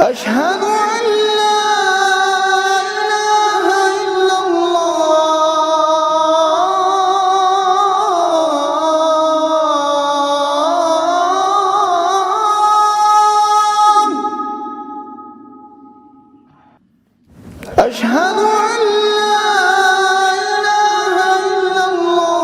أشهد أن لا إله إلا الله. أشهد أن لا إله إلا الله.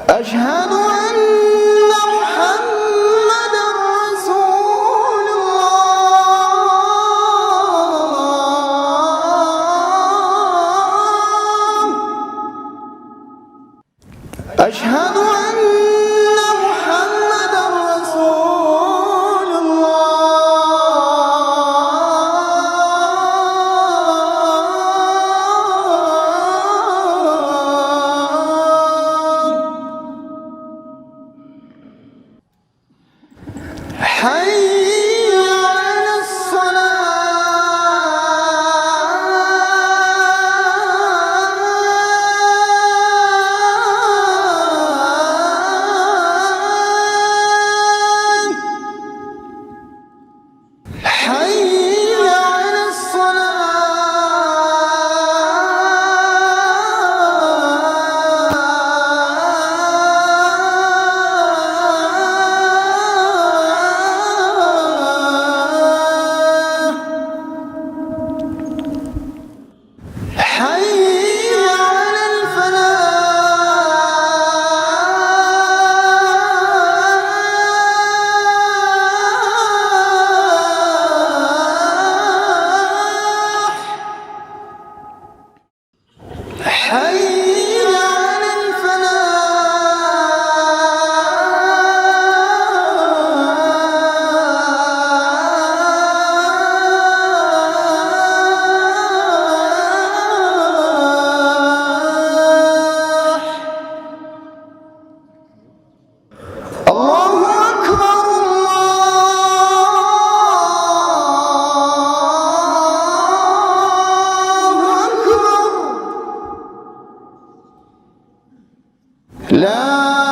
أشهد أن محمدًا رسول الله. أشهد أن محمدًا رسول الله. حي على الصلاة. حي على الصلاة. حي على الفلاح. حي على الفلاح. الله أكبر الله أكبر. لا